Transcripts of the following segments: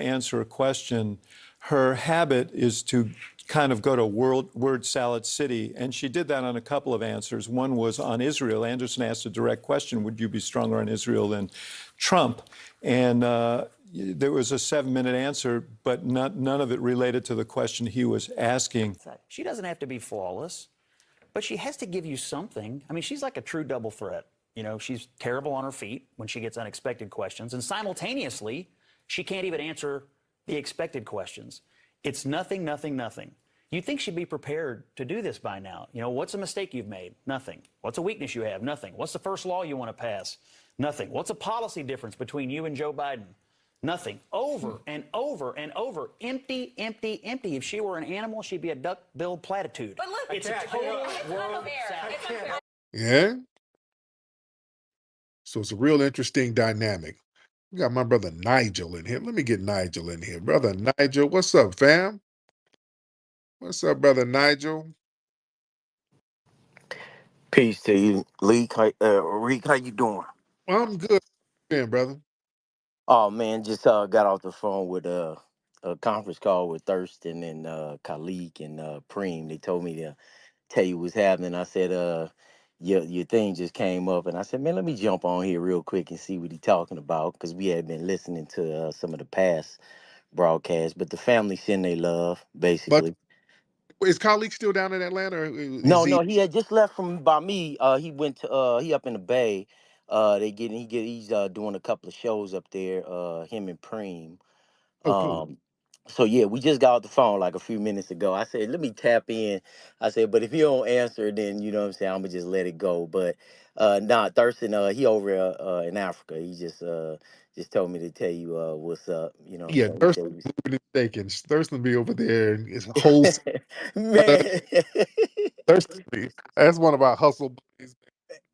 answer a question, her habit is to kind of go to word salad city, and she did that on a couple of answers. One was on Israel. Anderson asked a direct question: would you be stronger on Israel than Trump? And there was a 7-minute answer, but none of it related to the question he was asking. She doesn't have to be flawless, but she has to give you something. I mean, she's like a true double threat. You know, she's terrible on her feet when she gets unexpected questions, and simultaneously, she can't even answer the expected questions. It's nothing, nothing, nothing. You'd think she'd be prepared to do this by now. You know, what's a mistake you've made? Nothing. What's a weakness you have? Nothing. What's the first law you want to pass? Nothing. What's a policy difference between you and Joe Biden? Nothing. Over and over and over. Empty, empty, empty. If she were an animal, she'd be a duck-billed platitude. But look, it's a total word salad. Yeah. So it's a real interesting dynamic. We got my brother Nigel in here. Let me get Nigel in here. Brother Nigel, what's up, fam? What's up, brother Nigel? Peace to you, Lee. Reek, how you doing? I'm good, man, brother. Oh man, just got off the phone with a conference call with Thurston and Khalik and Preem. They told me to tell you what's happening. I said, your thing just came up, and I said, man, let me jump on here real quick and see what he talking about, because we had been listening to some of the past broadcasts. But the family send they love, But basically. is colleague still down in Atlanta, or is No, he? no, he had just left from by me. He went to he up in the Bay. He's doing a couple of shows up there. Him and Preem. Oh, cool. Um, so yeah, we just got off the phone like a few minutes ago. I said, let me tap in. I said, but if you don't answer, then you know what I'm saying, I'm gonna just let it go. But nah, Thurston, he over in Africa. He just told me to tell you what's up. You know what Yeah, I'm Thurston saying? moving and shaking. Thurston be over there and his whole Man. Thurston. That's one of our hustle buddies.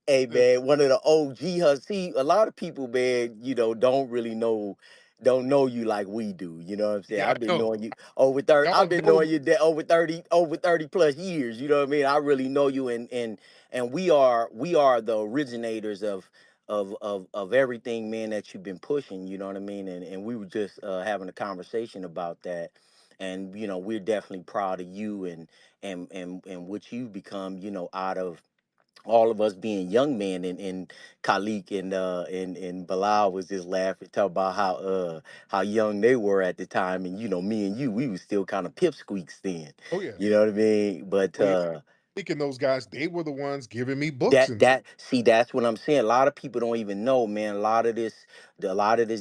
Hey man, one of the OG hus. See, a lot of people, man, don't know you like we do. You know what I'm saying? Yeah, I I've been know. knowing you over 30. Y'all I've been know me. knowing you over 30 plus years. You know what I mean? I really know you, and we are the originators of everything, man, that you've been pushing. You know what I mean? And we were just having a conversation about that, and we're definitely proud of you and what you've become. Out of all of us being young men, and Khalik and Bilal was just laughing, talk about how young they were at the time, and me and you, we was still kind of pipsqueaks then. Oh yeah. You know what I mean? But Oh yeah. Thinking those guys, they were the ones giving me books that and that see, that's what I'm saying. A lot of people don't even know, man. A lot of this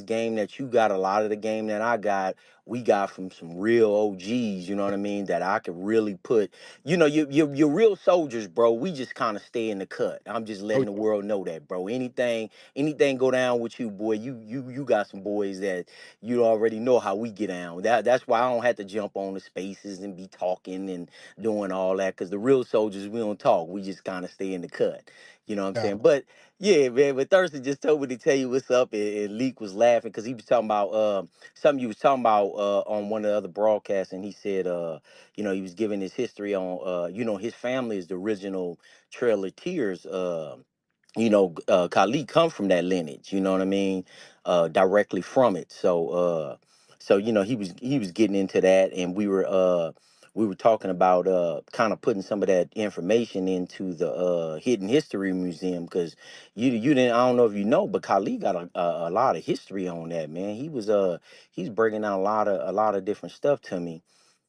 game that you got, a lot of the game that I got, we got from some real OGs. You know what I mean? That I could really put. You're real soldiers, bro. We just kind of stay in the cut. I'm just oh letting the world know that, bro. Anything go down with you, boy. You got some boys that you already know how we get down. That's why I don't have to jump on the spaces and be talking and doing all that, because the real soldiers, we don't talk. We just kind of stay in the cut. You know what I'm yeah. saying? But yeah, man. But Thurston just told me to tell you what's up, and Leak was laughing because he was talking about something you was talking about on one of the other broadcasts, and he said he was giving his history on his family is the original Trail of Tears. Khalid come from that lineage. You know what I mean? Directly from it. So he was getting into that, and we were talking about kind of putting some of that information into the Hidden History Museum, because you didn't, I don't know if you know, but Khalid got a lot of history on that, man. He's breaking down a lot of different stuff to me.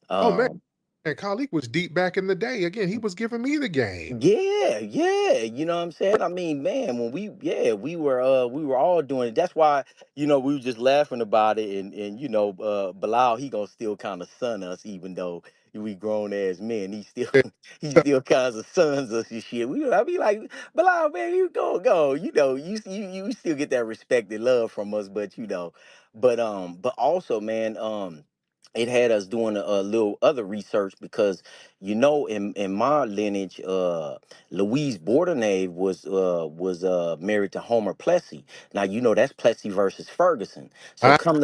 Oh man, Um, and colleague was deep back in the day. Again, he was giving me the game. Yeah, yeah, you know what I'm saying? I mean, man, when we were all doing it. That's why, we were just laughing about it, and Bilal, he gonna still kind of son us, even though we grown as men. He still he still kind of sons us and shit. I be like, Bilal, man, you go. You still get that respect and love from us, but also, man, it had us doing a little other research, because in my lineage, Louise Bourdonnais was married to Homer Plessy. Now that's Plessy versus Ferguson. So I, come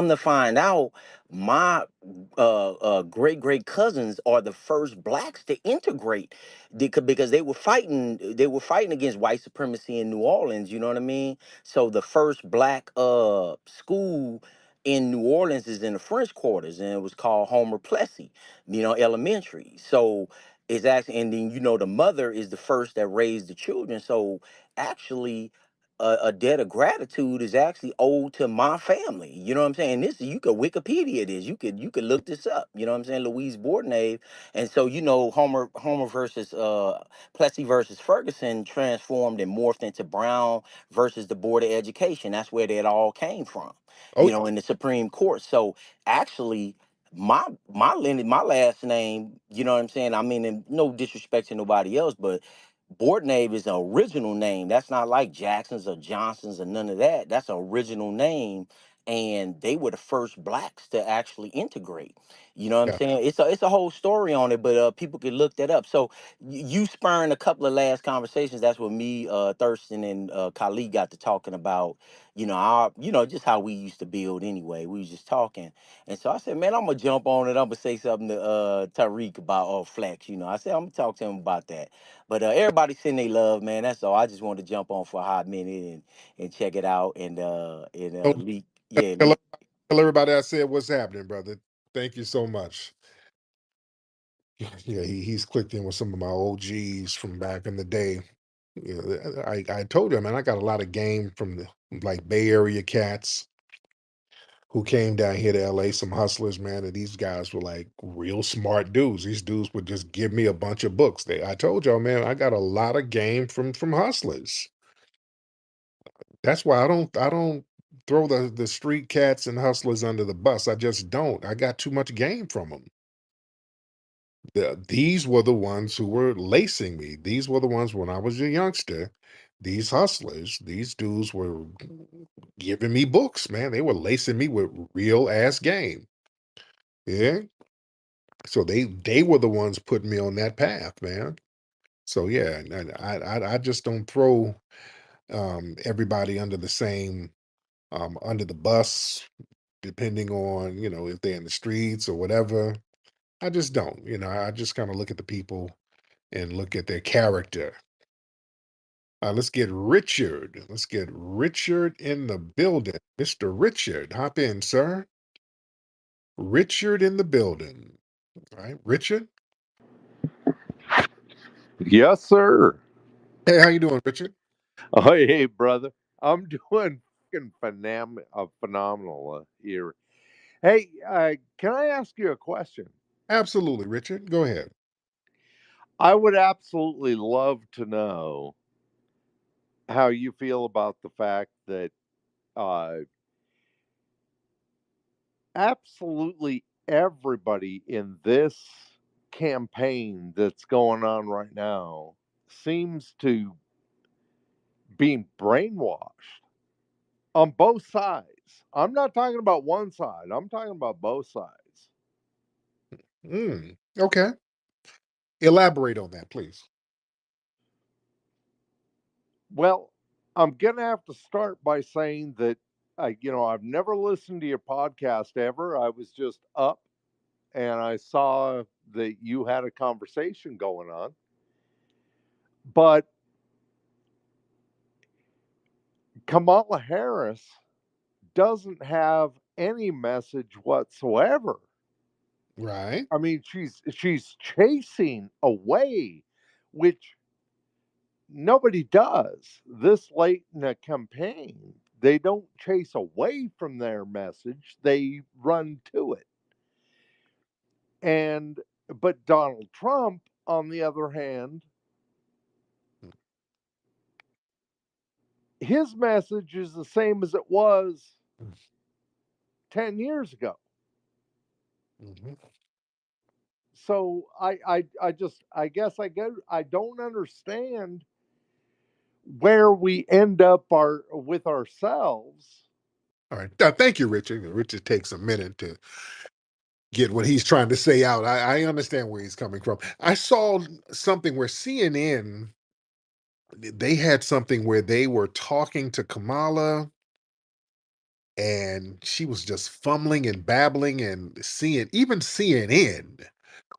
to find out, my great great cousins are the first blacks to integrate, because they were fighting against white supremacy in New Orleans. You know what I mean? So the first black school in New Orleans is in the French quarters, and it was called Homer Plessy, elementary. So it's actually, and then the mother is the first that raised the children. So actually, a debt of gratitude is actually owed to my family. You know what I'm saying? This you could Wikipedia this. You could look this up. You know what I'm saying? Louise Bourdenave. And so Homer versus Plessy versus Ferguson transformed and morphed into Brown versus the Board of Education. That's where that all came from. Oh, In the Supreme Court. So actually, my last name, you know what I'm saying? I mean, and no disrespect to nobody else, but Bordenave is an original name. That's not like Jackson's or Johnson's or none of that. That's an original name. And they were the first blacks to actually integrate. You know what I'm yeah. saying? It's a whole story on it, but people could look that up. So you spurring a couple of last conversations. That's what me, Thurston, and Khalid got to talking about. Just how we used to build anyway. We was just talking, and so I said, man, I'm gonna jump on it. I'm gonna say something to Tariq about Flex. I said I'm gonna talk to him about that. But everybody send they love, man. That's all. I just wanted to jump on for a hot minute and check it out Don't leak. tell, Yeah, tell leak. tell everybody I said what's happening, brother. Thank you so much. Yeah, he's clicked in with some of my OGs from back in the day. Yeah, I told him, man, I got a lot of game from the like Bay Area cats who came down here to LA, some hustlers, man, and these guys were like real smart dudes. These dudes would just give me a bunch of books. I told y'all, man, I got a lot of game from hustlers. That's why I don't throw the street cats and hustlers under the bus. I just don't. I got too much game from them. These were the ones who were lacing me. These were the ones when I was a youngster. These hustlers, these dudes were giving me books, man. They were lacing me with real ass game. Yeah. So they were the ones putting me on that path, man. So yeah, and I just don't throw everybody under the same under the bus, depending on if they're in the streets or whatever. I just don't. I just kind of look at the people and look at their character. Let's get Richard. Let's get Richard in the building. Mr. Richard, hop in, sir. Richard in the building. All right, Richard. Yes, sir. Hey, how you doing, Richard? Oh, hey, brother. I'm doing fucking phenomenal here. Hey, can I ask you a question? Absolutely, Richard. Go ahead. I would absolutely love to know how you feel about the fact that uh, absolutely everybody in this campaign that's going on right now seems to be brainwashed on both sides. I'm not talking about one side. I'm talking about both sides. Okay. Elaborate on that, please. Well, I'm going to have to start by saying that I've never listened to your podcast ever. I was just up and I saw that you had a conversation going on. But Kamala Harris doesn't have any message whatsoever. Right. I mean, she's chasing away, which nobody does this late in a campaign. They don't chase away from their message, they run to it. And but Donald Trump, on the other hand, his message is the same as it was 10 years ago. Mhm. So I guess I don't understand where we end up our with ourselves. All right. Thank you, Richard. Richard takes a minute to get what he's trying to say out. I understand where he's coming from. I saw something where CNN, they had something where they were talking to Kamala and she was just fumbling and babbling, and even CNN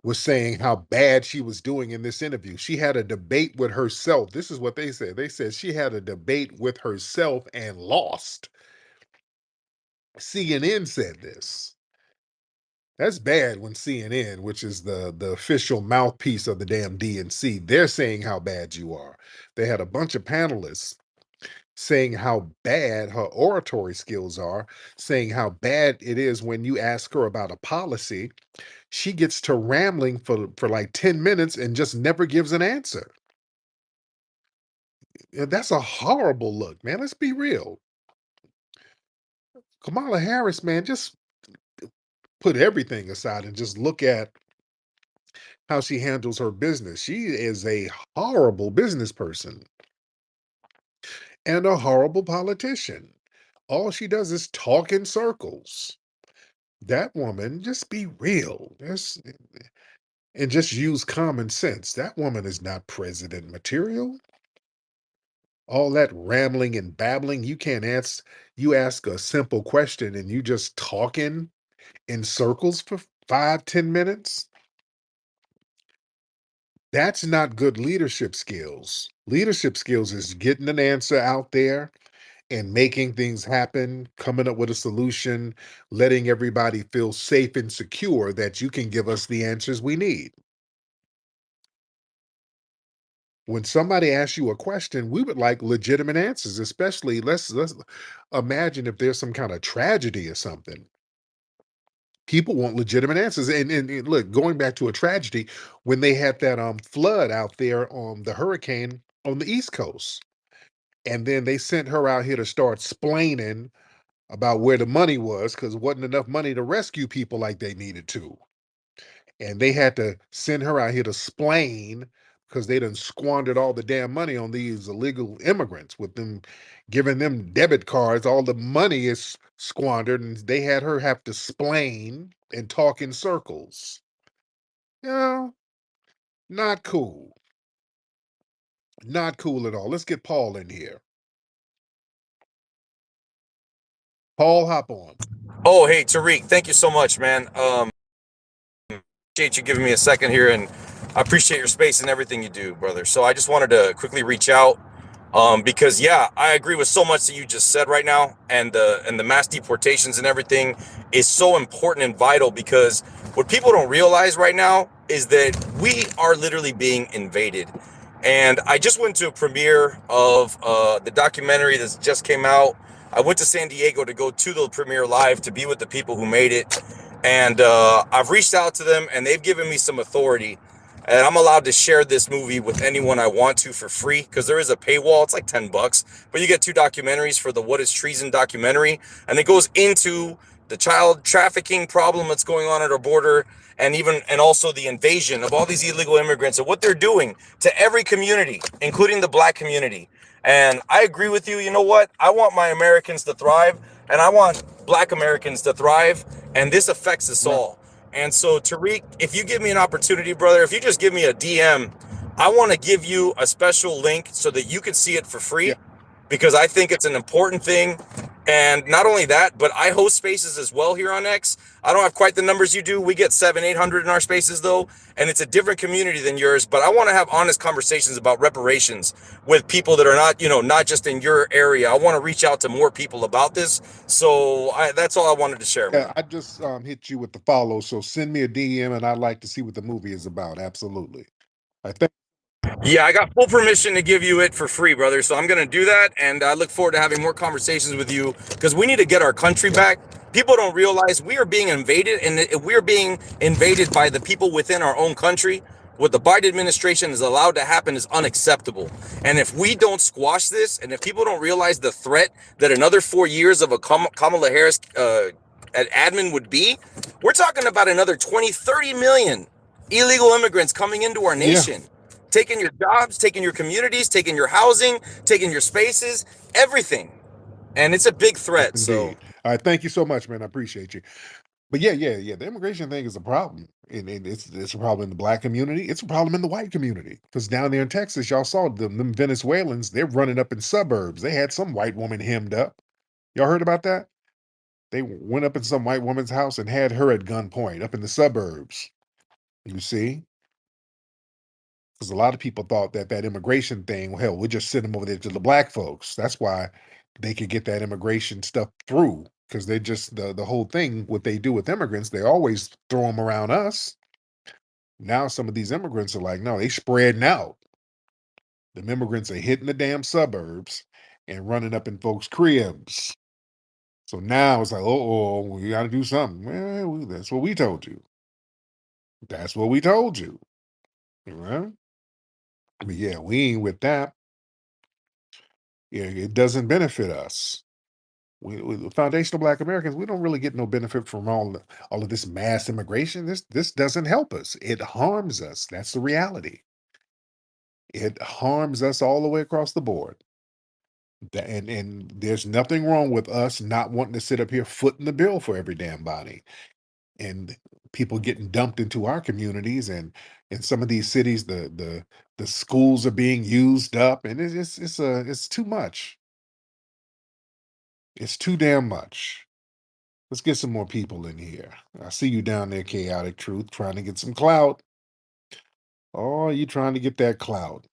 was saying how bad she was doing in this interview. She had a debate with herself. This is what they said. They said she had a debate with herself and lost. CNN said this. That's bad when CNN, which is the official mouthpiece of the damn DNC, they're saying how bad you are. They had a bunch of panelists saying how bad her oratory skills are, saying how bad it is when you ask her about a policy, she gets to rambling for like 10 minutes and just never gives an answer. That's a horrible look, man. Let's be real. Kamala Harris, man, just put everything aside and just look at how she handles her business. She is a horrible business person and a horrible politician. All she does is talk in circles. That woman, just be real. And just use common sense. That woman is not president material. All that rambling and babbling, you can't ask. You ask a simple question and you just talking in circles for 5, 10 minutes. That's not good leadership skills. Leadership skills is getting an answer out there and making things happen, coming up with a solution, letting everybody feel safe and secure that you can give us the answers we need. When somebody asks you a question, we would like legitimate answers, especially let's imagine if there's some kind of tragedy or something. People want legitimate answers. And look, going back to a tragedy, when they had that flood out there on the hurricane on the East Coast, and then they sent her out here to start splaining about where the money was because wasn't enough money to rescue people like they needed to. And they had to send her out here to splain because they done squandered all the damn money on these illegal immigrants with them giving them debit cards. All the money is squandered, and they had her have to splain and talk in circles. You know, not cool. Not cool at all. Let's get Paul in here. Paul, hop on. Oh, hey, Tariq, thank you so much, man. Appreciate you giving me a second here, and I appreciate your space and everything you do, brother. So I just wanted to quickly reach out, because yeah, I agree with so much that you just said right now, and the mass deportations and everything is so important and vital because what people don't realize right now is that we are literally being invaded. And I just went to a premiere of the documentary that just came out. I went to San Diego to go to the premiere live to be with the people who made it. And I've reached out to them and they've given me some authority. And I'm allowed to share this movie with anyone I want to for free because there is a paywall. It's like $10, but you get 2 documentaries for the What is Treason documentary. And it goes into the child trafficking problem that's going on at our border and also the invasion of all these illegal immigrants and what they're doing to every community, including the black community. And I agree with you. You know what? I want my Americans to thrive and I want black Americans to thrive. And this affects us all. And so, Tariq, if you give me an opportunity, brother, if you just give me a DM, I want to give you a special link so that you can see it for free Yeah. because I think it's an important thing. And not only that, but I host spaces as well here on X. I don't have quite the numbers you do. We get 700-800 in our spaces though, and it's a different community than yours. But I want to have honest conversations about reparations with people that are not, not just in your area. I want to reach out to more people about this. So that's all I wanted to share, Yeah, man. I just hit you with the follow, so send me a DM and I'd like to see what the movie is about. Absolutely. I think Yeah, I got full permission to give you it for free, brother. So I'm going to do that. And I look forward to having more conversations with you because we need to get our country back. People don't realize we are being invaded and we're being invaded by the people within our own country. What the Biden administration has allowed to happen is unacceptable. And if we don't squash this and if people don't realize the threat that another 4 years of a Kamala Harris admin would be, we're talking about another 20, 30 million illegal immigrants coming into our yeah, nation, taking your jobs, taking your communities, taking your housing, taking your spaces, everything. And it's a big threat. So indeed. All right, thank you so much, man. I appreciate you. But yeah. The immigration thing is a problem, and it's a problem in the black community. It's a problem in the white community because down there in Texas, y'all saw them Venezuelans. They're running up in suburbs. They had some white woman hemmed up. Y'all heard about that? They went up in some white woman's house and had her at gunpoint up in the suburbs. You see, because a lot of people thought that that immigration thing, well, hell, we'll just send them over there to the black folks. That's why they could get that immigration stuff through. because they just the whole thing. What they do with immigrants, they always throw them around us. Now some of these immigrants are like, no, they spreading out. The immigrants are hitting the damn suburbs and running up in folks' cribs. So now it's like, oh, we got to do something. Well, that's what we told you. That's what we told you. Right? But yeah, we ain't with that. Yeah, it doesn't benefit us. We foundational Black Americans, we don't really get no benefit from all of this mass immigration. This doesn't help us. It harms us. That's the reality. It harms us all the way across the board. And there's nothing wrong with us not wanting to sit up here footing the bill for every damn body. And people getting dumped into our communities, and in some of these cities, the schools are being used up, and it's too much. It's too damn much. Let's get some more people in here. I see you down there, Chaotic Truth, trying to get some clout. Oh, you trying to get that clout.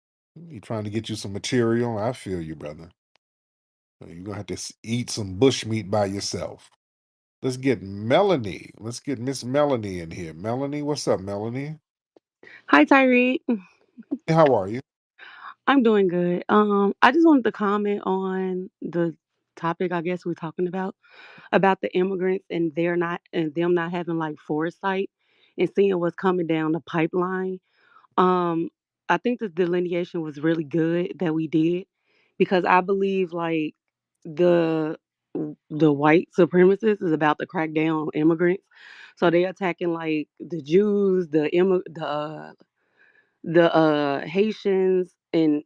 You trying to get you some material. I feel you, brother. You're gonna have to eat some bush meat by yourself. Let's get Melanie. Let's get Miss Melanie in here. Melanie, what's up, Melanie? Hi, Tyreek. How are you? I'm doing good. I just wanted to comment on the topic I guess we're talking about the immigrants and them not having like foresight and seeing what's coming down the pipeline. Um, I think the delineation was really good that we did because I believe like the the white supremacists is about to crack down on immigrants. So they attacking like the Jews, the Haitians, and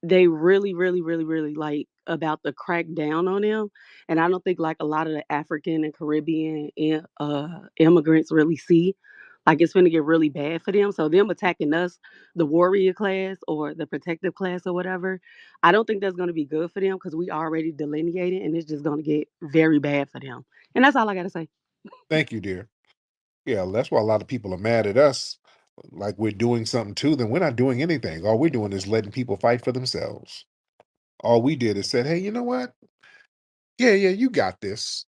they really, really, really, really like about to crack down on them. And I don't think like a lot of the African and Caribbean immigrants really see like it's going to get really bad for them. So them attacking us, the warrior class or the protective class or whatever, I don't think that's going to be good for them because we already delineated and it's just going to get very bad for them. And that's all I got to say. Thank you, dear. Yeah, that's why a lot of people are mad at us. Like we're doing something to them. We're not doing anything. All we're doing is letting people fight for themselves. All we did is said, hey, you know what? Yeah, yeah, you got this.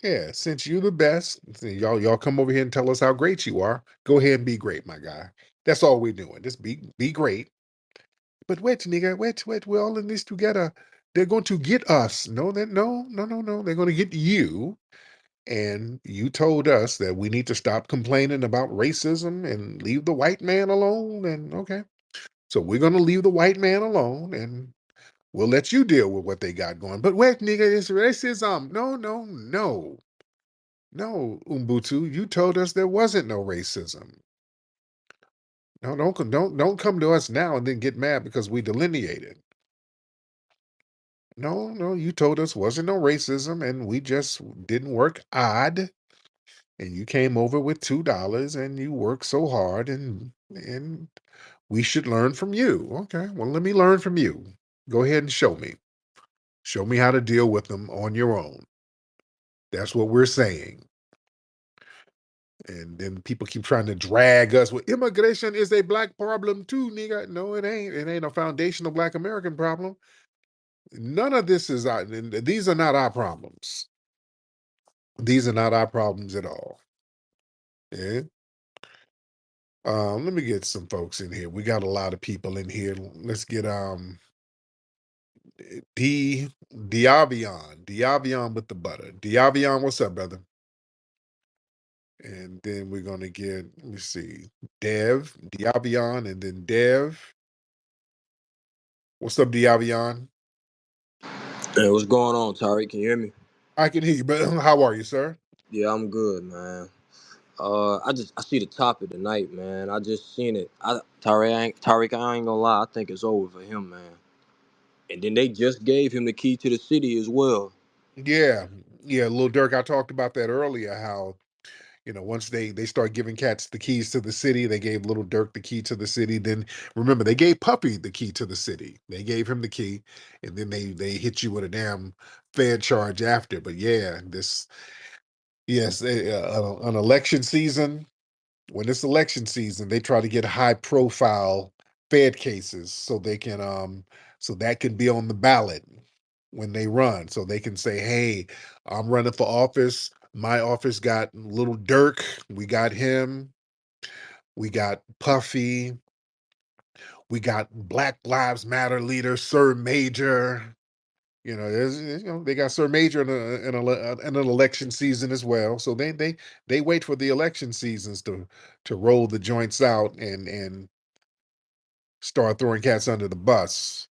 Yeah, since you're the best, y'all come over here and tell us how great you are. Go ahead and be great, my guy. That's all we're doing. Just be great. But wait, nigga, wait, we're all in this together. They're going to get us. No, no. They're going to get you. And you told us that we need to stop complaining about racism and leave the white man alone. And okay, so we're going to leave the white man alone and we'll let you deal with what they got going. But wait, nigga, it's racism. No, Umbutu, you told us there wasn't no racism. No, don't come to us now and then get mad because we delineated. No, you told us wasn't no racism and we just didn't work odd. And you came over with $2 and you worked so hard and we should learn from you. Okay, well, let me learn from you. Go ahead and show me. Show me how to deal with them on your own. That's what we're saying. And then people keep trying to drag us. Well, immigration is a black problem too, nigga. No, it ain't. It ain't a foundational black American problem. None of this is our, these are not our problems. These are not our problems at all. Yeah. Let me get some folks in here. We got a lot of people in here. Let's get Diavion with the butter. Diavion, what's up, brother? And then we're gonna get, let me see, Diavion, and then Dev. What's up, Diavion? Hey, what's going on, Tariq? Can you hear me? I can hear you, but how are you, sir? Yeah, I'm good, man. I see the topic tonight, man. I just seen it. Tariq, I ain't gonna lie. I think it's over for him, man. And then they just gave him the key to the city as well. Yeah, yeah, Lil Durk. I talked about that earlier. How once they start giving cats the keys to the city, they gave Little Dirk the key to the city. Then remember, they gave Puppy the key to the city. They gave him the key, and then they hit you with a damn Fed charge after. But yeah, yes, an election season. When it's election season, they try to get high profile Fed cases so they can so that can be on the ballot. when they run, so they can say, "Hey, I'm running for office. My office got little Dirk. We got him. We got Puffy. We got Black Lives Matter leader Sir Major." They got Sir Major in an election season as well. So they wait for the election seasons to roll the joints out and start throwing cats under the bus.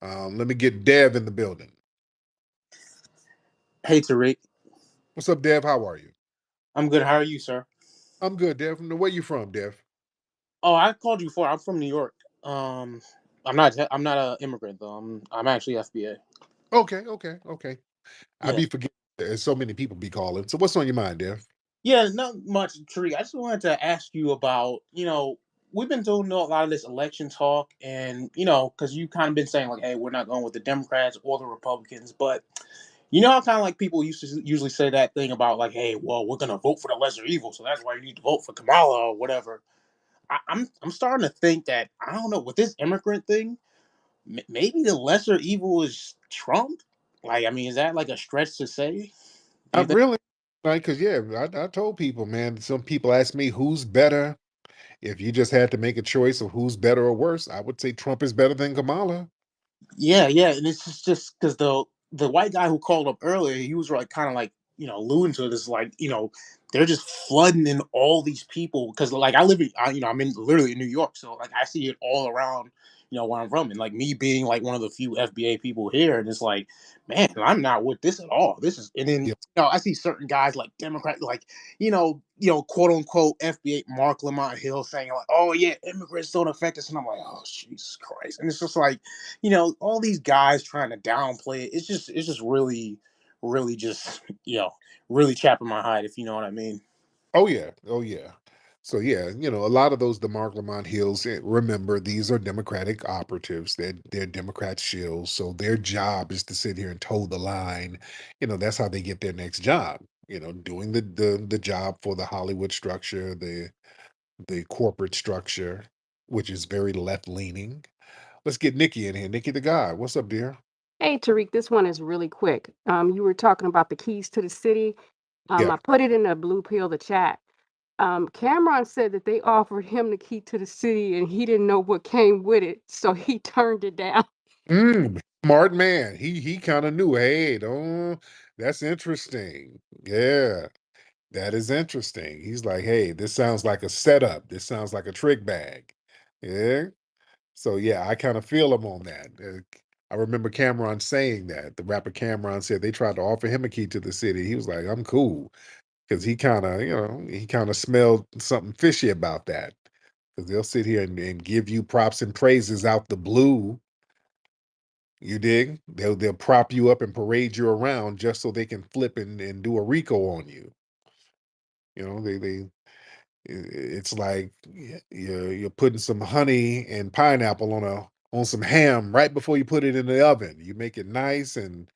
Let me get Dev in the building. Hey Tariq, What's up, Dev? How are you? I'm good. How are you, sir? I'm good, Dev. Where you from, Dev? Oh, I called you before. I'm from New York. Um, I'm not an immigrant though. I'm actually FBA. Okay, okay, okay. I Yeah, be forgetting there's so many people be calling. So what's on your mind, Dev? yeah, not much, Tariq. I just wanted to ask you about we've been doing a lot of this election talk, and because you kind of been saying like, hey, we're not going with the Democrats or the Republicans, but you know how kind of like people used to usually say that thing about like, hey, well, we're gonna vote for the lesser evil, so that's why you need to vote for Kamala or whatever. I'm starting to think that I don't know with this immigrant thing. Maybe the lesser evil is Trump. Like, I mean, is that like a stretch to say? Do you Not think? really. Like, cause yeah, I told people, man. Some people ask me who's better. If you just had to make a choice of who's better or worse, I would say Trump is better than Kamala. Yeah, yeah, and it's just because the white guy who called up earlier, he was like kind of like alluding to this, like they're just flooding in all these people because like I live in I'm in literally in New York, so like I see it all around where I'm from, and like me being like one of the few FBA people here, and it's like man, I'm not with this at all. This is, and then Yeah. I see certain guys like Democrat, like quote unquote FBA Mark Lamont Hill saying like, oh yeah, immigrants don't affect us, and I'm like, oh Jesus Christ, and it's just like all these guys trying to downplay it. It's just really, really just really chapping my hide, if you know what I mean. Oh yeah. Oh yeah. So yeah, a lot of those DeMarc Lamont Hills. Remember, these are Democratic operatives. They're Democrat shills. So their job is to sit here and toe the line. That's how they get their next job. Doing the job for the Hollywood structure, the corporate structure, which is very left leaning. Let's get Nikki in here. Nikki the guy. What's up, dear? Hey, Tariq, this one is really quick. You were talking about the keys to the city. Yeah. I put it in the blue pill, the chat. Cameron said that they offered him the key to the city and he didn't know what came with it, so he turned it down. Smart man. He kind of knew. Hey, don't. That's interesting. Yeah, that is interesting. He's like, hey, this sounds like a setup. This sounds like a trick bag. Yeah. So yeah, I kind of feel him on that. I remember Cameron saying that. The rapper Cameron said they tried to offer him a key to the city. He was like, I'm cool. Because he kind of smelled something fishy about that. Because they'll sit here and give you props and praises out the blue. You dig? They'll prop you up and parade you around just so they can flip and do a Rico on you. It's like you're putting some honey and pineapple on some ham right before you put it in the oven. You make it nice and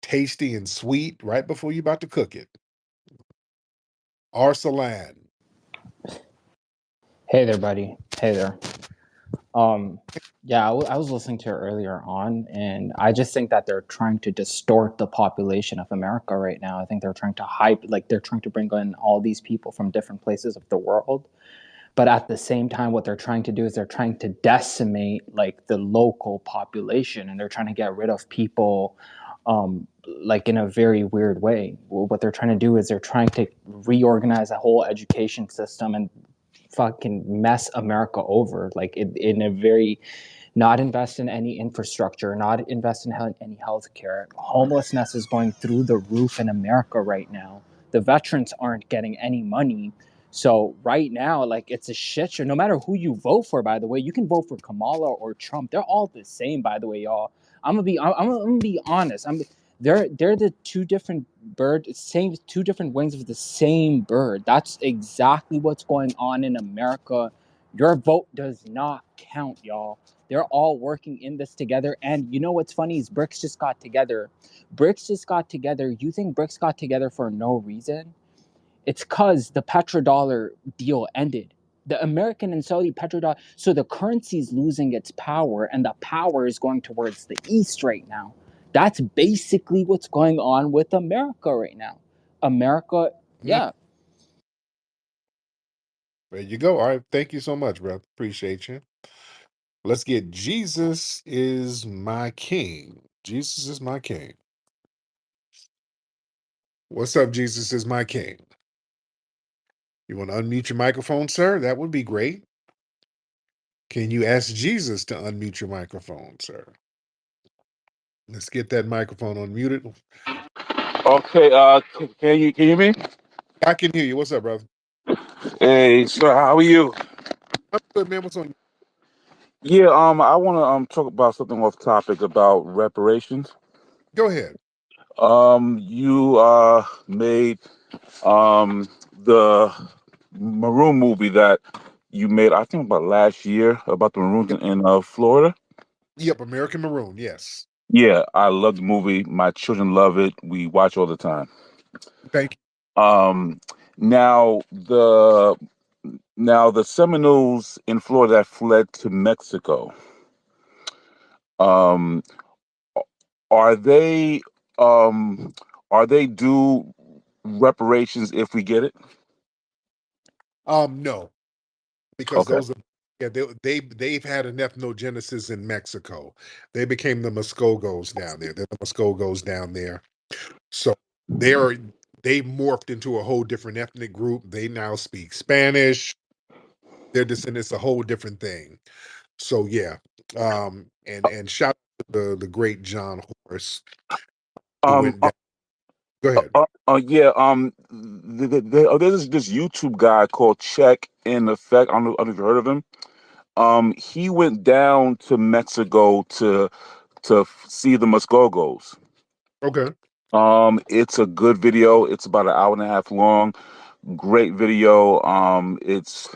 tasty and sweet right before you're about to cook it. Arsalan. Hey there, buddy. Hey there. Um, yeah, I was listening to it earlier on, and I just think that they're trying to distort the population of America right now. I think they're trying to hype, like they're trying to bring in all these people from different places of the world. But at the same time, what they're trying to do is they're trying to decimate like the local population, and they're trying to get rid of people, like in a very weird way. What they're trying to do is they're trying to reorganize the whole education system and fucking mess America over, like in a very, not invest in any infrastructure, not invest in any healthcare. Homelessness is going through the roof in America right now. The veterans aren't getting any money. So right now, like it's a shit show. No matter who you vote for, by the way, you can vote for Kamala or Trump. They're all the same, by the way, y'all. I'm gonna be honest. They're the two different same two different wings of the same bird. That's exactly what's going on in America. Your vote does not count, y'all. They're all working in this together. And you know what's funny is BRICS just got together. BRICS just got together. You think BRICS got together for no reason? It's because the petrodollar deal ended. The American and Saudi petrodollar. So the currency is losing its power, and the power is going towards the east right now. That's basically what's going on with America right now. America, Mm, yeah. there you go. All right. Thank you so much, bro. Appreciate you. Let's get Jesus is my king. Jesus is my king. What's up, Jesus is my king? You want to unmute your microphone, sir? That would be great. Can you ask Jesus to unmute your microphone, sir? Let's get that microphone unmuted. Okay, can you hear me? I can hear you. What's up, brother? Hey, sir, how are you? I'm good, man. What's on? Yeah, I want to talk about something off topic about reparations. Go ahead. You made the Maroon movie that you made, I think about last year, about the Maroons Yep. in Florida. Yep. American Maroon. Yes. Yeah, I love the movie. My children love it. We watch all the time. Thank Um, now the Seminoles in Florida that fled to Mexico. Um, are they um are they due reparations if we get it? you. No, because Okay. those are yeah they've had an ethnogenesis in Mexico. They became the Muskogos down there. They're the Muskogos down there. So they're they morphed into a whole different ethnic group. They now speak Spanish. Their descendants a whole different thing. So yeah, and shout out to the great John Horace who Um. went down. Go ahead. Yeah. There's this YouTube guy called Check in Effect. I don't know if you heard of him. He went down to Mexico to see the Muskogos. Okay. It's a good video. It's about an hour and a half long. Great video. It's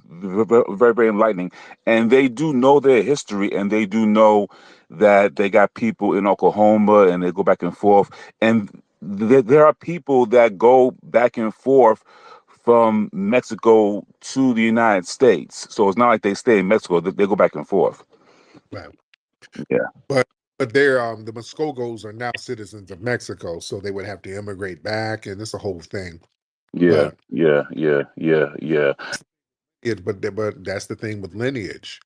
very, very enlightening, and they do know their history, and they do know that they got people in Oklahoma, and they go back and forth, and there are people that go back and forth from Mexico to the United States. So it's not like they stay in Mexico; they go back and forth. Right. Yeah, But they're the Muskogos are now citizens of Mexico, so they would have to immigrate back, and it's a whole thing. yeah, But yeah, yeah, yeah, yeah. but that's the thing with lineage.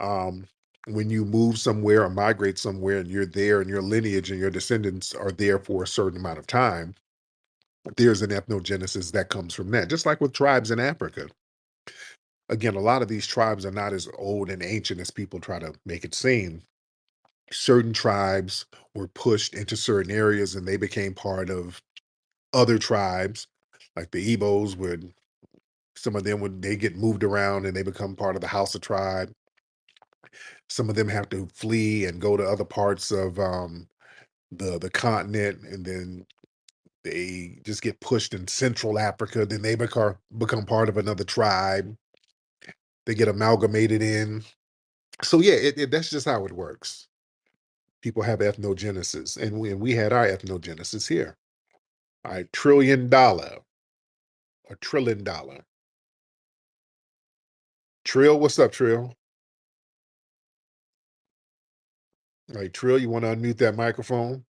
Um, when you move somewhere or migrate somewhere, and you're there, and your lineage and your descendants are there for a certain amount of time, there's an ethnogenesis that comes from that. Just like with tribes in Africa. Again, a lot of these tribes are not as old and ancient as people try to make it seem. Certain tribes were pushed into certain areas, and they became part of other tribes, like the Igbos would. Some of them would they get moved around and they become part of the Hausa tribe. Some of them have to flee and go to other parts of the continent, and then they just get pushed in Central Africa. Then they become part of another tribe. They get amalgamated in. So yeah, that's just how it works. People have ethnogenesis, and we had our ethnogenesis here. All right, $1 trillion, $1 trillion. Trill, what's up, Trill? All right, Trill, you want to unmute that microphone?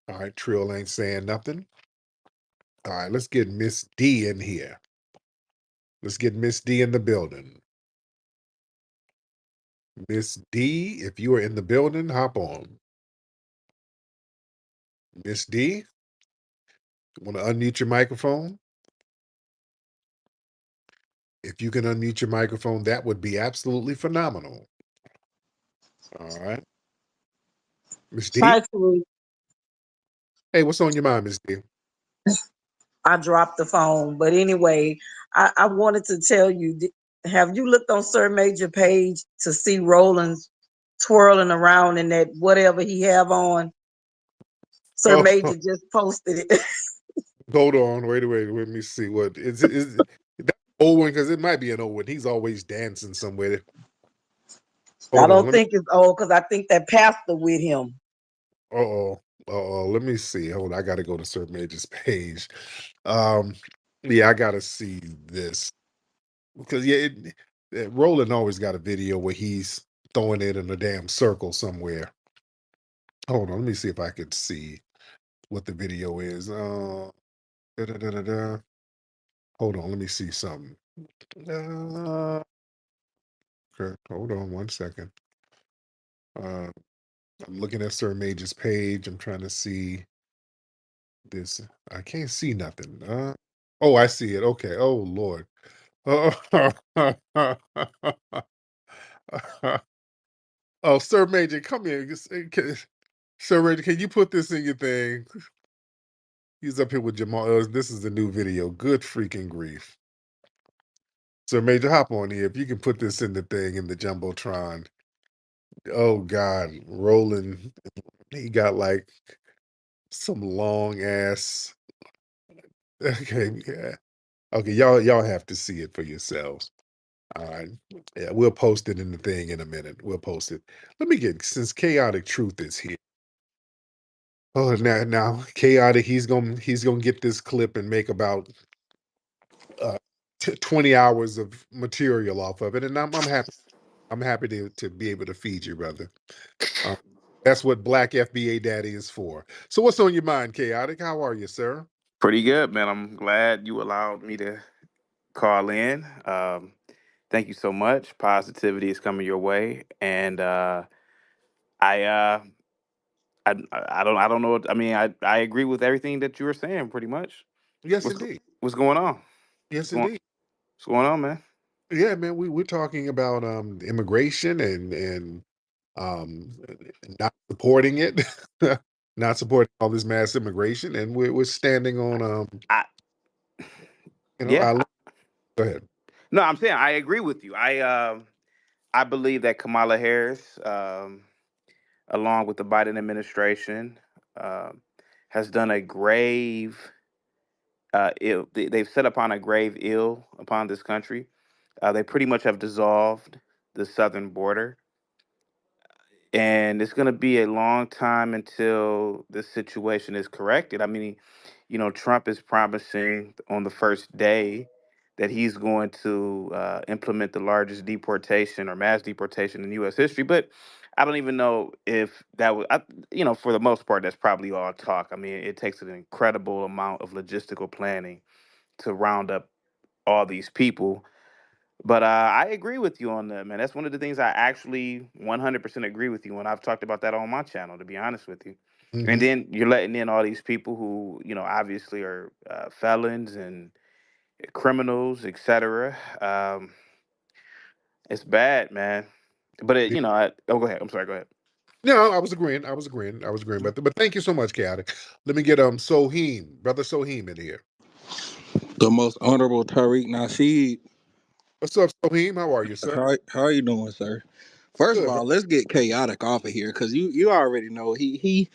All right, Trill ain't saying nothing. All right, let's get Miss D in here. Let's get Miss D in the building. Miss D, if you are in the building, hop on. Miss D, want to unmute your microphone? If you can unmute your microphone, that would be absolutely phenomenal. All right, Miss D. Actually, Hey, what's on your mind, Miss D? I dropped the phone. But anyway, I wanted to tell you, have you looked on Sir Major page to see Roland's twirling around in that whatever he have on? Sir Oh, Major just posted it. hold on, wait. Let me see what is that old one because it might be an old one. He's always dancing somewhere. I Hold on, don't let me. think it's old because I think that pastor with him. Uh-oh. Let me see. Hold on. I gotta go to Sir Major's page. Um, yeah, I gotta see this. Because Roland always got a video where he's throwing it in a damn circle somewhere. Hold on, let me see if I could see what the video is. Da-da-da-da-da. Hold on, let me see something. Uh, okay, hold on 1 second. Uh, I'm looking at Sir Major's page. I'm trying to see this. I can't see nothing. Oh, I see it. Okay. Oh Lord. Oh, oh, Sir Major, come here. Sir Major, can you put this in your thing? He's up here with Jamal. This is the new video. Good freaking grief. Sir Major, hop on here. If you can put this in the thing in the Jumbotron. Oh God, Roland. He got like some long ass. Okay, yeah. Okay, y'all have to see it for yourselves. All right. Yeah, we'll post it in the thing in a minute. We'll post it. Let me get since chaotic truth is here. Oh, now chaotic. He's gonna get this clip and make about uh 20 hours of material off of it, and I'm happy. I'm happy to be able to feed you, brother. Um, that's what Black FBA Daddy is for. So, what's on your mind, chaotic? How are you, sir? Pretty good, man. I'm glad you allowed me to call in. Thank you so much. Positivity is coming your way, and I, uh, I don't know. I mean, I agree with everything that you were saying, pretty much. Yes, What's indeed. what's going on? Yes, What's going indeed. What's going on, man? Yeah, man. We're talking about immigration and um not supporting it, not supporting all this mass immigration, and we're standing on I I yeah. go ahead. No, I'm saying I agree with you. I believe that Kamala Harris, along with the Biden administration, um, has done a grave ill. They've set upon a grave ill upon this country. They pretty much have dissolved the southern border, and it's going to be a long time until this situation is corrected. I mean, Trump is promising on the first day that he's going to implement the largest deportation or mass deportation in U.S. history, but I don't even know if that was, for the most part, that's probably all talk. I mean, it takes an incredible amount of logistical planning to round up all these people. But I agree with you on that, man. That's one of the things I actually 100% agree with you on. I've talked about that on my channel, to be honest with you. And Hmm. then you're letting in all these people who, obviously are felons and criminals, etc. It's bad, man. But oh, go ahead. I'm sorry. Go ahead. No, I was agreeing. But thank you so much, chaotic. Let me get Soheem, brother Soheem, in here. The most honorable Tariq Nasheed. What's up, Soheem? How are you, sir? How are you doing, sir? First of Good, all, let's get chaotic off of here because you already know he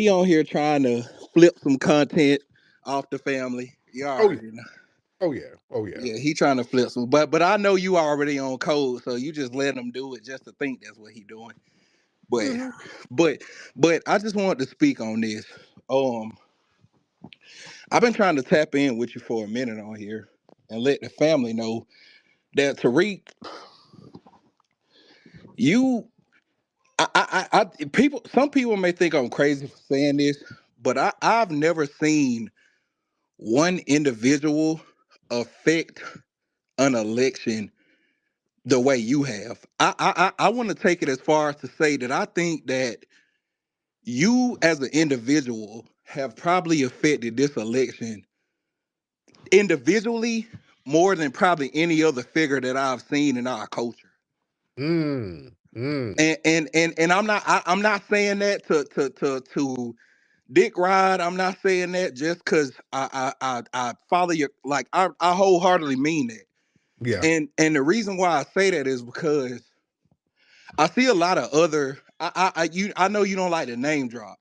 on here trying to flip some content off the family. You oh yeah, already know. oh yeah, oh yeah. Yeah, he trying to flip some, but I know you already on code, so you just let him do it just to think that's what he doing. But Hmm. but but I just wanted to speak on this. Um, I've been trying to tap in with you for a minute on here and let the family know that Tariq, you people, some people may think I'm crazy for saying this, but I've never seen one individual affect an election the way you have. I want to take it as far as to say that I think that you as an individual have probably affected this election individually more than probably any other figure that I've seen in our culture. Mm, mm. And I'm not saying that to Dick Ride. I'm not saying that just because I follow your, like, I wholeheartedly mean that. Yeah, And the reason why I say that is because I see a lot of other, I know you don't like the name drop,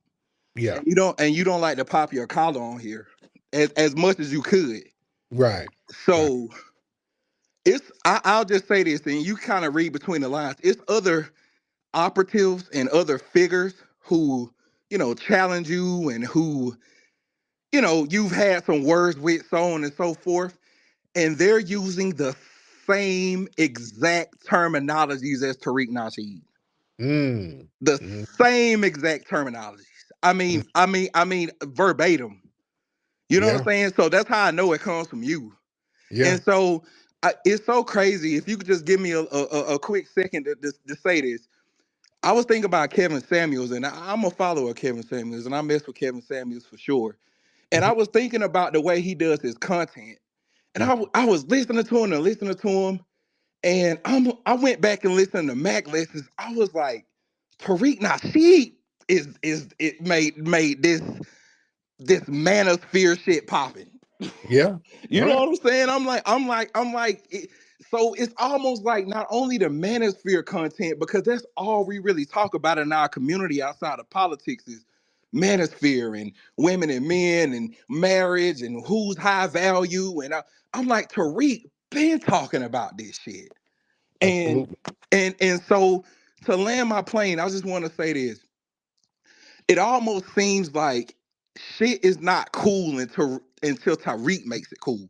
yeah. and you don't like to pop your collar on here as much as you could. Right, right. So I'll just say this, and you kind of read between the lines. It's other operatives and other figures who, challenge you, and who, you've had some words with, so on and so forth, and they're using the same exact terminologies as Tariq Nasheed. Mm. The Mm. same exact terminologies. Mm. I mean verbatim. You know what Yeah. I'm saying? So that's how I know it comes from you. Yeah. And so it's so crazy. If you could just give me a quick second to say this. I was thinking about Kevin Samuels, and I'm a follower of Kevin Samuels, and I mess with Kevin Samuels for sure. And I Mhm. was thinking about the way he does his content. And Mm. I was listening to him and listening to him. And I went back and listened to Mac lessons. I was like, Tariq Nasheed is it made this manosphere shit popping. Yeah. You know Right. what I'm saying? So it's almost like not only the manosphere content, because that's all we really talk about in our community outside of politics is manosphere and women and men and marriage and who's high value. And I'm like, Tariq been talking about this shit. And Absolutely. and so to land my plane, I just want to say this. It almost seems like shit is not cool until Tariq makes it cool.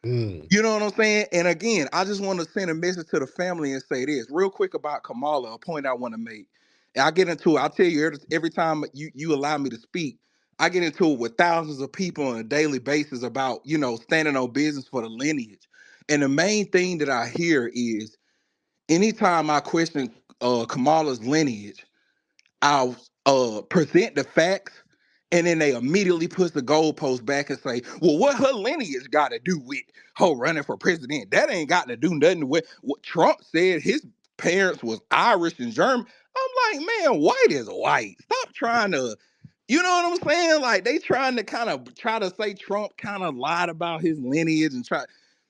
Mm. You know what I'm saying? And again, I just want to send a message to the family and say this real quick about Kamala, a point I want to make. And I get into it, I'll tell you every time you allow me to speak, I get into it with thousands of people on a daily basis about, standing on business for the lineage. And the main thing that I hear is anytime I question Kamala's lineage, I'll present the facts, and then they immediately push the goalpost back and say, "Well, what her lineage got to do with her running for president? That ain't got to do nothing with what Trump said. His parents was Irish and German." I'm like, man, white is white. Stop trying to, you know what I'm saying? Like they trying to kind of try to say Trump kind of lied about his lineage and try.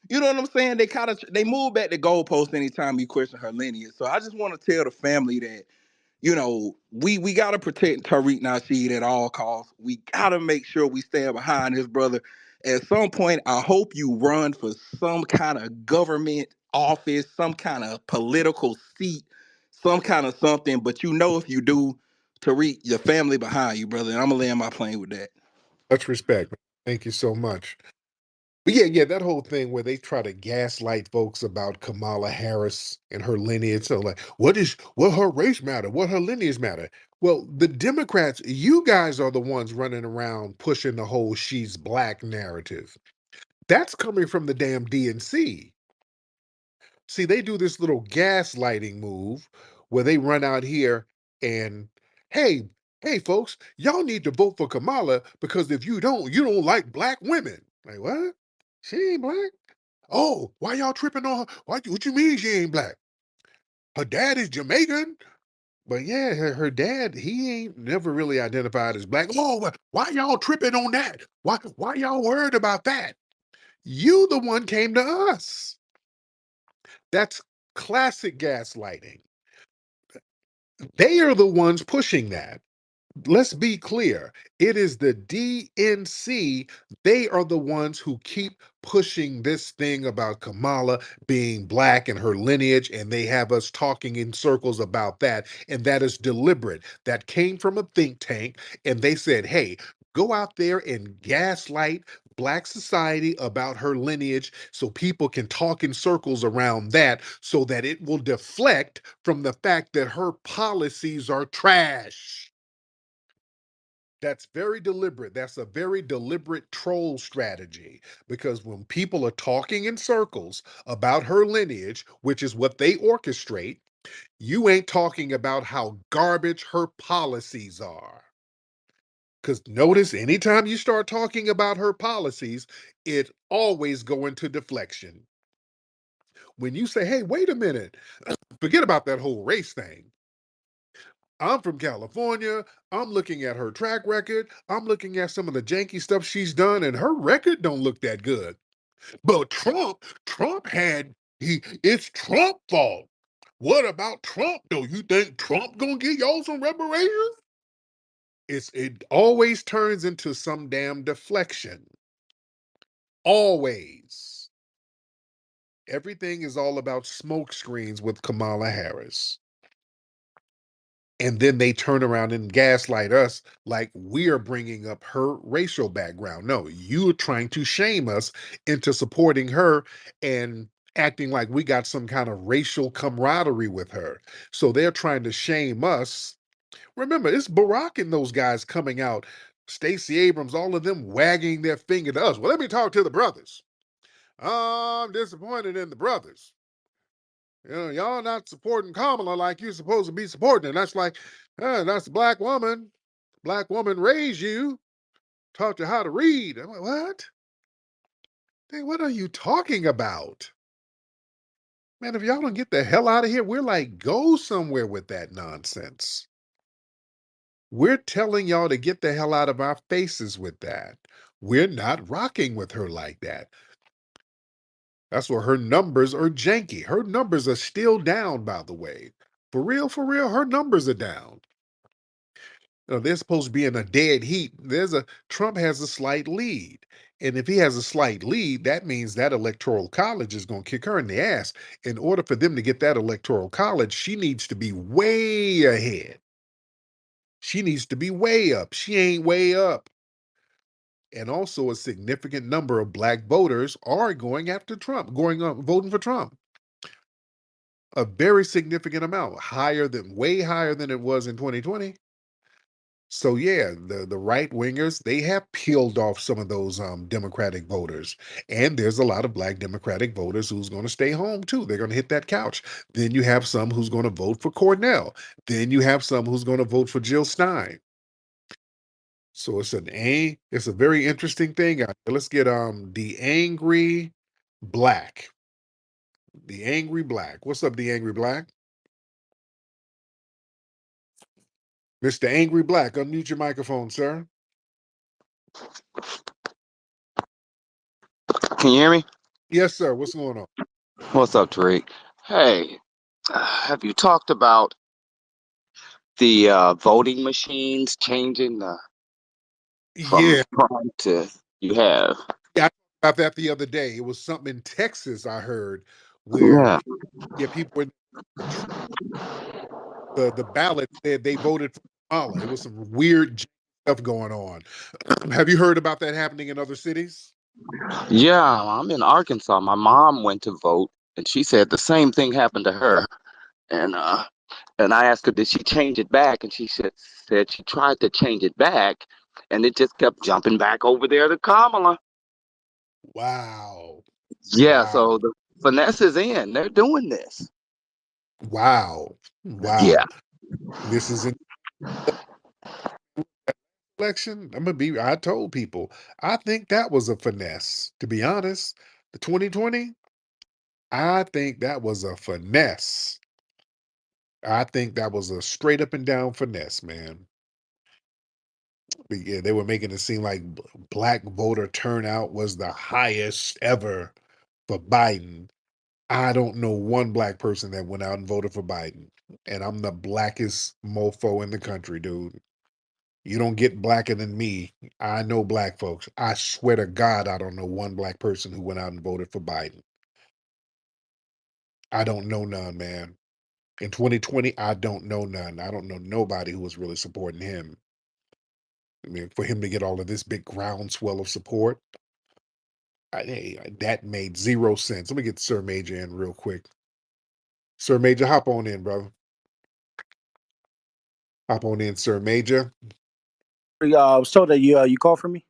You know what I'm saying? They move back the goalpost anytime you question her lineage. So I just want to tell the family that we gotta protect Tariq Nasheed at all costs. We gotta make sure we stand behind his brother. At some point, I hope you run for some kind of government office, some kind of political seat, some kind of something. But if you do, Tariq, your family behind you, brother. And I'm gonna land my plane with that. Much respect. Thank you so much. But yeah, that whole thing where they try to gaslight folks about Kamala Harris and her lineage. So like, what her race matter? What her lineage matter? Well, the Democrats, you guys are the ones running around pushing the whole she's black narrative. That's coming from the damn DNC. See, they do this little gaslighting move where they run out here and hey, hey folks, y'all need to vote for Kamala because if you don't like black women. Like what? She ain't black? Oh, why y'all tripping on her? What you mean she ain't black? Her dad is Jamaican. But yeah, her dad, he ain't never really identified as black. Oh, why y'all tripping on that? Why y'all worried about that? You the one came to us. That's classic gaslighting. They are the ones pushing that. Let's be clear. It is the DNC. They are the ones who keep pushing this thing about Kamala being black and her lineage, and they have us talking in circles about that. And that is deliberate. That came from a think tank, and they said, hey, go out there and gaslight black society about her lineage so people can talk in circles around that so that it will deflect from the fact that her policies are trash. That's very deliberate. That's a very deliberate troll strategy because when people are talking in circles about her lineage, which is what they orchestrate, you ain't talking about how garbage her policies are. Because notice, anytime you start talking about her policies, it always go into deflection. When you say, hey, wait a minute, forget about that whole race thing. I'm from California. I'm looking at her track record. I'm looking at some of the janky stuff she's done, and her record don't look that good. But Trump had it's Trump fault. What about Trump though? You think Trump gonna get y'all some reparations? It always turns into some damn deflection. Always. Everything is all about smoke screens with Kamala Harris. And then they turn around and gaslight us like we are bringing up her racial background. No, you're trying to shame us into supporting her. And acting like we got some kind of racial camaraderie with her. So they're trying to shame us. Remember, it's Barack and those guys coming out, Stacey Abrams, all of them wagging their finger to us. Well, let me talk to the brothers. I'm disappointed in the brothers. You know, y'all not supporting Kamala like you're supposed to be supporting. And that's like, that's a black woman. Black woman raised you, taught you how to read. I'm like, what? Hey, what are you talking about? Man, if y'all don't get the hell out of here, we're like, go somewhere with that nonsense. We're telling y'all to get the hell out of our faces with that. We're not rocking with her like that. That's why her numbers are janky. Her numbers are still down, by the way. For real, her numbers are down. You know, they're supposed to be in a dead heat. Trump has a slight lead. And if he has a slight lead, that means that electoral college is going to kick her in the ass. In order for them to get that electoral college, she needs to be way ahead. She needs to be way up. She ain't way up. And also, a significant number of black voters are going after Trump, voting for Trump. A very significant amount, way higher than it was in 2020. So yeah, the right wingers, they have peeled off some of those Democratic voters, and there's a lot of black Democratic voters who's going to stay home too. They're going to hit that couch. Then you have some who's going to vote for Cornell. Then you have some who's going to vote for Jill Stein. So it's a very interesting thing out there. Let's get the angry black. The angry black. What's up, the angry black? Mr. Angry Black, unmute your microphone, sir. Can you hear me? Yes, sir. What's going on? What's up, Tariq? Hey, have you talked about the voting machines changing from Yeah, Trump to you have? yeah, I talked about that the other day. It was something in Texas I heard where Yeah. people were the ballot said they voted for Kamala. It was some weird stuff going on. Have you heard about that happening in other cities? Yeah, I'm in Arkansas. My mom went to vote and she said the same thing happened to her. And and I asked her, did she change it back? And she said she tried to change it back and it just kept jumping back over there to Kamala. Wow. Yeah, Wow. so the finesse is in. They're doing this. Wow. Yeah. Wow. This is an election. I told people, I think that was a finesse, to be honest. The 2020, I think that was a finesse. I think that was a straight up and down finesse, man. But yeah, they were making it seem like black voter turnout was the highest ever for Biden. I don't know one black person that went out and voted for Biden. And I'm the blackest mofo in the country, dude. You don't get blacker than me. I know black folks. I swear to God, I don't know one black person who went out and voted for Biden. I don't know none, man. In 2020, I don't know none. I don't know nobody who was really supporting him. I mean, for him to get all of this big groundswell of support, that made zero sense. Let me get Sir Major in real quick. Sir Major, hop on in, brother. Hop on in, Sir Major. I was told that you called for me.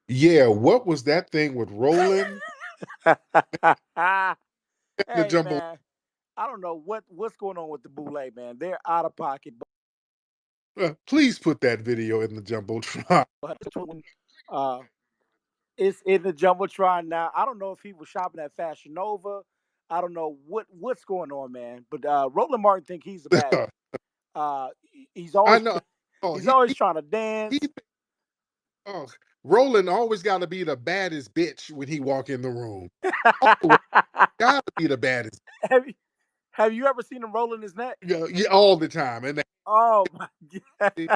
Yeah, what was that thing with Roland the Hey jumbo? man, I don't know what's going on with the Boule, man. They're out of pocket. Please put that video in the jumbotron. But uh, it's in the jumbotron now. I don't know if he was shopping at Fashion Nova. I don't know what's going on, man. But Roland Martin think he's the baddest. He's I always know. Oh, he's always trying to he dance. oh, Roland always got to be the baddest bitch when he walk in the room. Always got to be the baddest. have you have you ever seen him rolling his neck? Yeah, yeah, all the time. And Oh my and,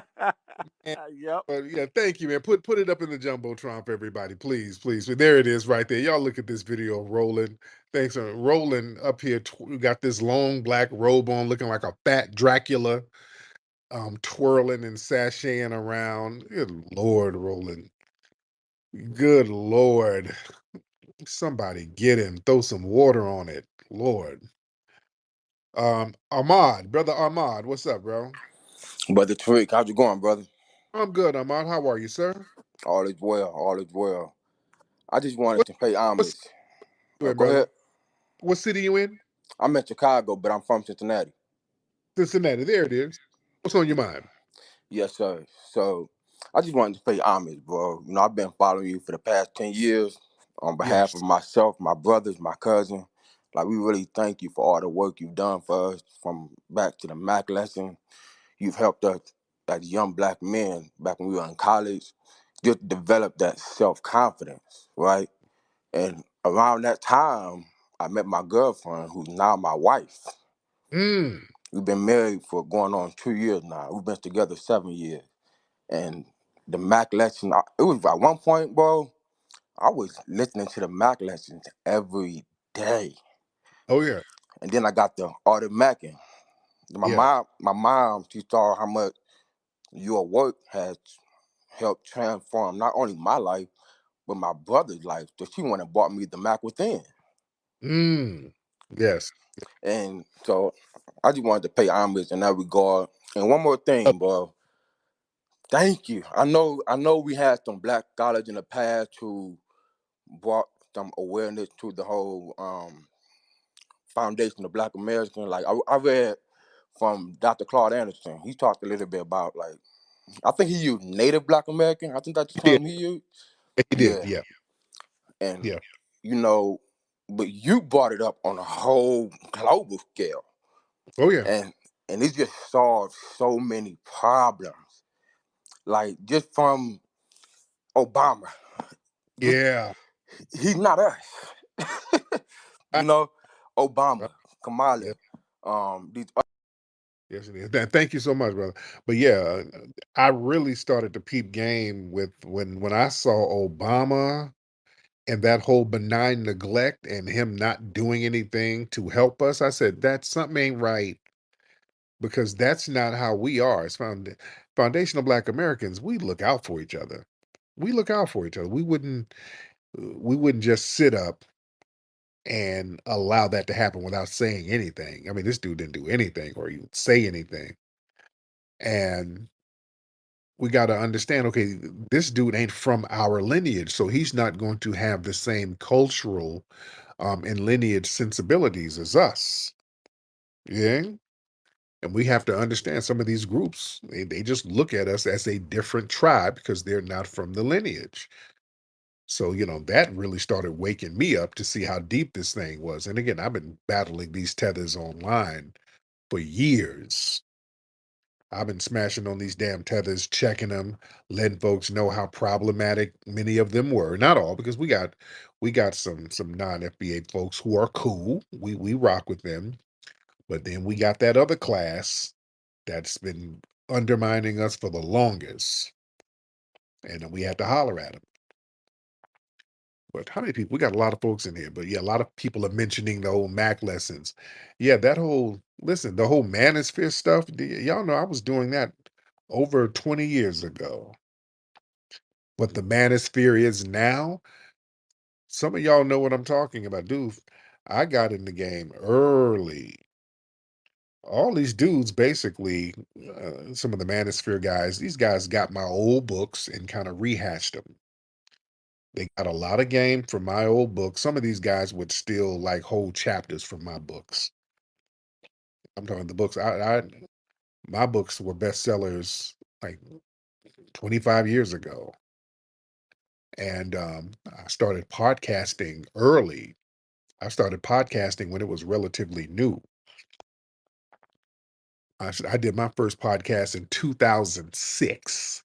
god. Yep. yeah, thank you, man. Put it up in the jumbotron for everybody, please, please. There it is, right there. Y'all look at this video of Roland. Thanks, Roland up here. Got this long black robe on, looking like a fat Dracula, twirling and sashaying around. Good Lord, Roland. Good Lord. Somebody get him, throw some water on it. Lord. Ahmad, brother Ahmad, what's up, bro? Brother Tariq, how's it going, brother? I'm good, Ahmad. How are you, sir? All is well, all is well. I just wanted What to pay what's homage. you in, Go brother? ahead. What city you in? I'm in Chicago, but I'm from Cincinnati. Cincinnati. There it is. What's on your mind? Yes, sir. So I just wanted to pay homage, bro. You know, I've been following you for the past 10 years on behalf of Yes. myself, my brothers, my cousin. Like, we really thank you for all the work you've done for us from back to the Mac lesson. You've helped us as young black men back when we were in college just develop that self confidence, right? And around that time, I met my girlfriend, who's now my wife. Mm. We've been married for going on 2 years now. We've been together 7 years. And the Mac lesson, it was at one point, bro, I was listening to the Mac lessons every day. Oh yeah. And then I got the art of Macking. Yeah. My mom, she saw how much your work has helped transform not only my life, but my brother's life. So she went and bought me the Mac Within. Mm. Yes. And so I just wanted to pay homage in that regard. And one more Uh, thing, bro. Thank you. I know we had some black scholars in the past who brought some awareness to the whole foundation of Black American. Like I read from Dr. Claude Anderson. He talked a little bit about, like, I think he used Native Black American. I think that's the he did. term he used. He did. Yeah. Yeah. And Yeah. you know, but you brought it up on a whole global scale. Oh yeah. And it just solved so many problems. Like, just from Obama. Just, Yeah. he's not us. I, You know, uh, Obama, Kamala, yeah. these Yes, it is. Thank you so much, brother. But yeah, I really started to peep game with when I saw Obama and that whole benign neglect and him not doing anything to help us. I said that something ain't right because that's not how we are. As foundational Black Americans. We look out for each other. We look out for each other. We wouldn't just sit up and allow that to happen without saying anything. I mean, this dude didn't do anything or even say anything. And we got to understand, okay, this dude ain't from our lineage, so he's not going to have the same cultural and lineage sensibilities as us. Yeah. And we have to understand some of these groups, they just look at us as a different tribe because they're not from the lineage. So, that really started waking me up to see how deep this thing was. And again, I've been battling these tethers online for years. I've been smashing on these damn tethers, checking them, letting folks know how problematic many of them were. Not all, because we got some non-FBA folks who are cool. We rock with them. But then we got that other class that's been undermining us for the longest. And we had to holler at them. But how many people? We got a lot of folks in here, but yeah, a lot of people are mentioning the old Mac lessons. Yeah, that whole listen, the whole manosphere stuff. Y'all know I was doing that over 20 years ago. What the manosphere is now, some of y'all know what I'm talking about. Dude, I got in the game early. All these dudes, basically, some of the manosphere guys, these guys got my old books and kind of rehashed them. They got a lot of game from my old books. Some of these guys would steal like whole chapters from my books. I'm talking the books. My books were bestsellers like 25 years ago, and I started podcasting early. I started podcasting when it was relatively new. I did my first podcast in 2006.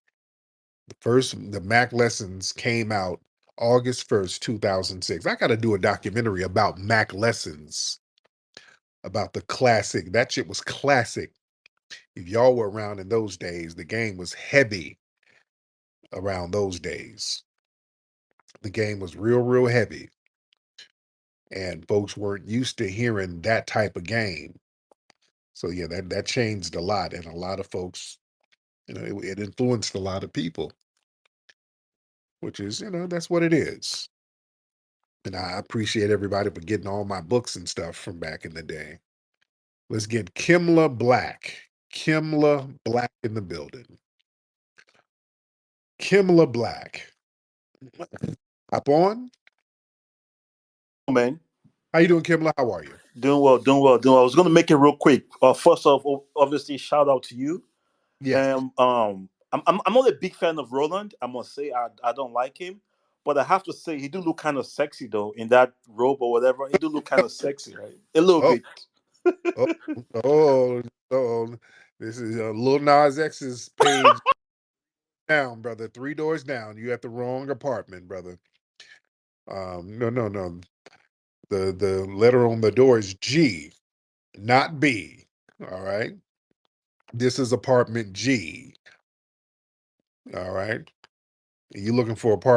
The Mac lessons came out August 1st, 2006. I got to do a documentary about Mac lessons, about the classic. That shit was classic. If y'all were around in those days, the game was heavy around those days. The game was real, real heavy. And folks weren't used to hearing that type of game. So yeah, that changed a lot. And a lot of folks, it influenced a lot of people, which is, that's what it is. And I appreciate everybody for getting all my books and stuff from back in the day. Let's get Kimla Black. Kimla Black in the building. Kimla Black. Hop on. Man, How you doing, Kimla? How are you? doing well, doing well, doing well. I was going to make it real quick. First off, obviously, shout out to you. Yes. And I'm not a big fan of Roland. I must say, I don't like him, but I have to say he do look kind of sexy though in that robe or whatever. He do look kind of sexy, right? A little Oh, bit. oh, oh, oh. This is Lil Nas X's page down, brother. 3 doors down. You at the wrong apartment, brother. No, no, no. The letter on the door is G, not B. All right. This is apartment G. All right. You looking for apartment